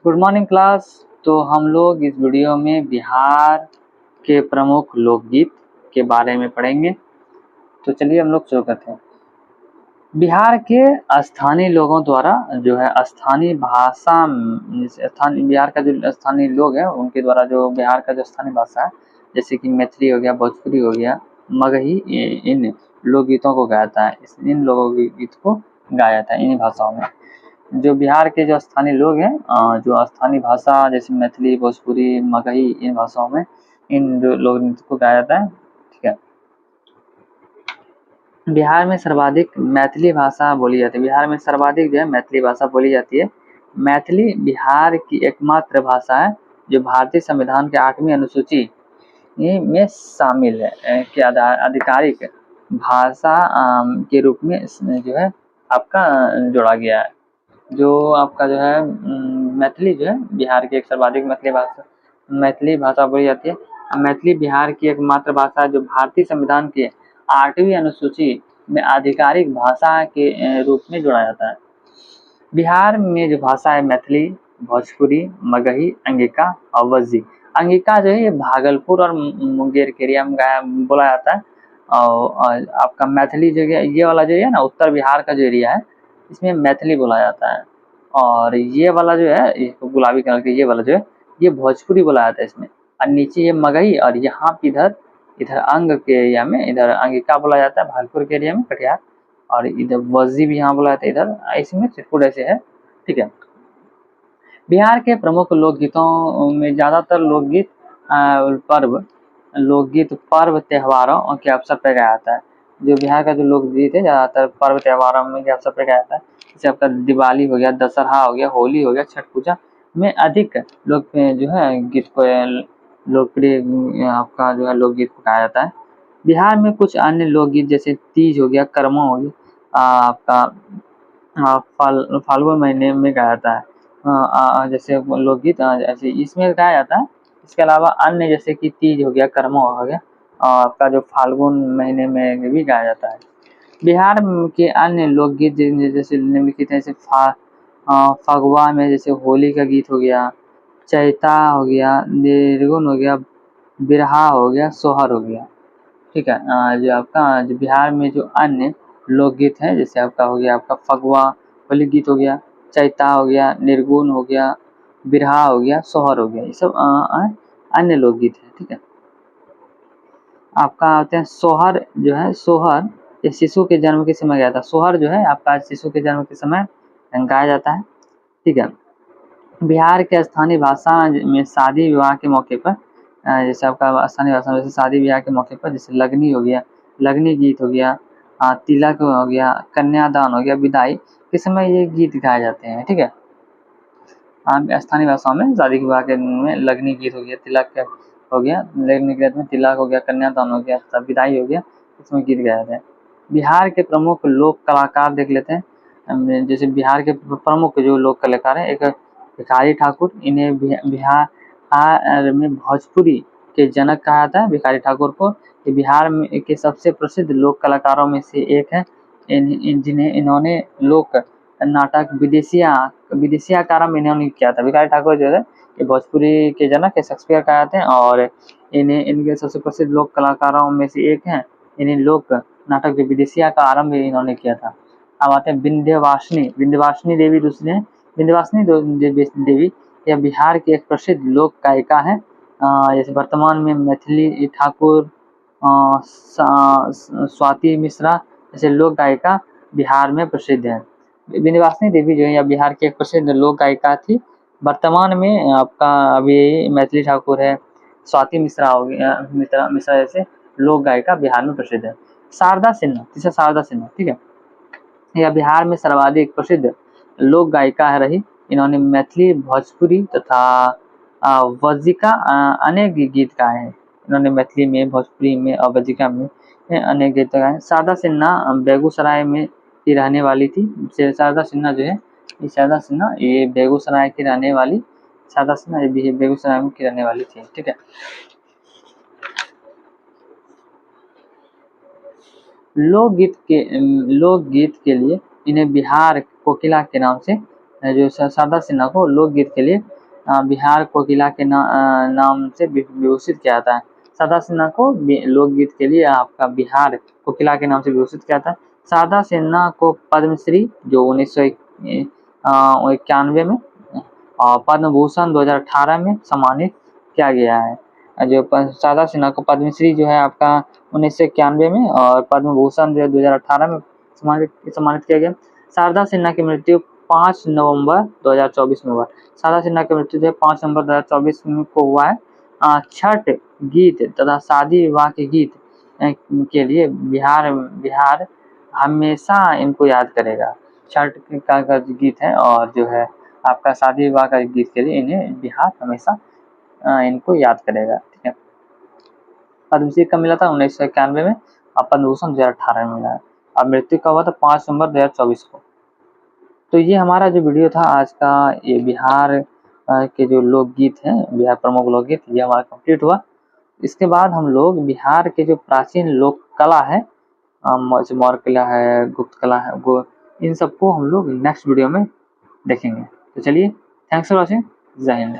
Good morning class. तो हम लोग इस वीडियो में बिहार के प्रमुख लोकगीत के बारे में पढ़ेंगे। तो चलिए हम लोग शुरू करते हैं। बिहार के स्थानीय लोगों द्वारा जो है स्थानीय भाषा स्थानीय बिहार का जो स्थानीय लोग हैं उनके द्वारा जो बिहार का जो स्थानीय भाषा है, जैसे कि मैथिली हो गया, भोजपुरी हो गया, मगही, इन लोकगीतों को गाया जाता है। इन लोकगीत को गाया जाता है इन्हीं भाषाओं में। जो बिहार के जो स्थानीय लोग हैं, जो स्थानीय भाषा जैसे मैथिली, भोजपुरी, मगही, इन भाषाओं में इन जो लोक नृत्य को गाया जाता है। ठीक है। बिहार में सर्वाधिक मैथिली भाषा बोली जाती है। बिहार में सर्वाधिक जो है मैथिली भाषा बोली जाती है। मैथिली बिहार की एकमात्र भाषा है जो भारतीय संविधान के 8वीं अनुसूची में शामिल है कि आधिकारिक भाषा के रूप में जो है आपका जोड़ा गया है। जो आपका जो है मैथिली जो है बिहार की एक सर्वाधिक मैथिली भाषा बोली जाती है। मैथिली बिहार की एकमात्र भाषा जो भारतीय संविधान के 8वीं अनुसूची में आधिकारिक भाषा के रूप में जोड़ा जाता है। बिहार में जो भाषा है मैथिली, भोजपुरी, मगही, अंगिका और वज्जी। अंगिका जो है ये भागलपुर और मुंगेर के एरिया में बोला जाता है। और आपका मैथिली जो है ये वाला जो है ना उत्तर बिहार का जो एरिया है इसमें मैथिली बोला जाता है। और ये वाला जो है गुलाबी कलर के ये वाला जो है ये भोजपुरी बोला जाता है इसमें। और नीचे ये मगही और यहाँ इधर अंग के एरिया में इधर अंगिका बोला जाता है भागलपुर के एरिया में कटिहार। और इधर वज्जी भी यहाँ बोला जाता है इधर इसमें चिरकुट ऐसे है। ठीक है। बिहार के प्रमुख लोकगीतों में ज़्यादातर लोकगीत पर्व त्योहारों के अवसर पर गाया जाता है। जो बिहार का जो लोकगीत है ज़्यादातर पर्व त्योहारों में के अवसर पर गाया जाता है। जैसे आपका दिवाली हो गया, दशहरा हो गया, होली हो गया, छठ पूजा में अधिक लोग जो है गीत को लोकप्रिय आपका जो है लोकगीत को गाया जाता है। बिहार में कुछ अन्य लोकगीत जैसे तीज हो गया, कर्मा हो गया, आपका फाल्गुन महीने में गाया जाता है। जैसे लोकगीत ऐसे इसमें गाया जाता है। इसके अलावा अन्य जैसे कि तीज हो गया, कर्मा हो गया, आपका जो फाल्गुन महीने में भी गाया जाता है। बिहार के अन्य लोकगीत जैसे निम्नलिखित है, जैसे फगुआ में जैसे होली का गीत हो गया, चैता हो गया, निर्गुण हो गया, बिरहा हो गया, सोहर हो गया। ठीक है। जो आपका जो बिहार में जो अन्य लोकगीत हैं जैसे आपका हो गया आपका फगुआ होली गीत हो गया, चैता हो गया, निर्गुण हो गया, बिरहा हो गया, सोहर हो गया, ये सब अन्य लोकगीत है। ठीक है। आपका आते हैं सोहर जो है, सोहर ये शिशु के जन्म के समय गाया था। सोहर जो है आपका शिशु के जन्म के समय गाया जाता है। ठीक है। बिहार के स्थानीय भाषा में शादी विवाह के मौके पर जैसे आपका स्थानीय भाषा में जैसे शादी विवाह के मौके पर जैसे लगनी हो गया, लगनी गीत हो गया, तिलक हो गया, कन्यादान हो गया, विदाई के समय ये गीत गाए जाते हैं। ठीक है। स्थानीय भाषाओं में शादी विवाह के में लगनी गीत हो गया, तिलक हो गया, लगनी गीत में तिलक हो गया, कन्यादान हो गया, तब विदाई हो गया, इसमें गीत गाया जाता है। बिहार के प्रमुख लोक कलाकार देख लेते हैं। जैसे बिहार के प्रमुख जो लोक कलाकार हैं, एक भिखारी ठाकुर, इन्हें बिहार में भोजपुरी के जनक कहा जाता है। भिखारी ठाकुर को बिहार में के सबसे प्रसिद्ध लोक कलाकारों में से एक है। जिन्हें इन्होंने लोक नाटक विदेशिया कारम इन्होंने किया था। भिखारी ठाकुर जो है ये भोजपुरी के जनक है, शेक्सपियर कहा जाते हैं। और इन्हें इनके सबसे प्रसिद्ध लोक कलाकारों में से एक हैं। इन्हें लोक नाटक जो विदेशिया का आरंभ इन्होंने किया था। अब आते हैं विंध्यवासिनी देवी दूसरी हैं। विंध्यवासिनी देवी यह बिहार की एक प्रसिद्ध लोक गायिका है। जैसे वर्तमान में मैथिली ठाकुर, स्वाति मिश्रा जैसे लोक गायिका बिहार में प्रसिद्ध है। विंध्यवासिनी देवी जो है यह बिहार की एक प्रसिद्ध लोक गायिका थी। वर्तमान में आपका अभी मैथिली ठाकुर है, स्वाति मिश्रा हो गया, मिश्रा जैसे लोक गायिका बिहार में प्रसिद्ध है। शारदा सिन्हा, तीसरा शारदा सिन्हा। ठीक है। यह बिहार में सर्वाधिक प्रसिद्ध लोक गायिका रही। इन्होंने मैथिली, भोजपुरी तथा वज्जिका अनेक गीत गाए हैं। इन्होंने मैथिली में, भोजपुरी में और वज्जिका में अनेक गीत गाए। शारदा सिन्हा बेगूसराय में की रहने वाली थी। शारदा सिन्हा जो है ये बेगूसराय की रहने वाली शारदा सिन्हा ये बेगूसराय में की रहने वाली थी। ठीक है। लोकगीत के लिए इन्हें बिहार कोकिला के नाम से जो शारदा सिन्हा को लोकगीत के लिए बिहार कोकिला के नाम से विभूषित किया जाता है। शारदा सिन्हा को लोकगीत के लिए आपका बिहार कोकिला के नाम से विभूषित किया जाता है। शारदा सिन्हा को पद्मश्री जो 1991 में और पद्म भूषण 2018 में सम्मानित किया गया है। जो शारदा सिन्हा को पद्मश्री जो है आपका 1991 में और पद्म भूषण जो है 2018 में सम्मानित किया गया। शारदा सिन्हा की मृत्यु 5 नवंबर 2024 में हुआ। शारदा सिन्हा की मृत्यु जो है 5 नवंबर 2024 में को हुआ है। छठ गीत तथा शादी विवाह के गीत के लिए बिहार हमेशा इनको याद करेगा। छठ का गीत है और जो है आपका शादी विवाह का गीत के लिए इन्हें बिहार हमेशा इनको याद करेगा। ठीक है, पद्मश्री कब मिला था? 1991 में और पद्म भूषण 2018 में मिला है और मृत्यु कब हुआ था? 5 नवंबर 2024 को। तो ये हमारा जो वीडियो था आज का, ये बिहार के जो लोकगीत हैं, बिहार प्रमुख लोकगीत, ये हमारा कंप्लीट हुआ। इसके बाद हम लोग बिहार के जो प्राचीन लोक कला है, मौर्य कला है, गुप्त कला है, इन सबको हम लोग नेक्स्ट वीडियो में देखेंगे। तो चलिए, थैंक्स फॉर वॉचिंग, जय हिंद।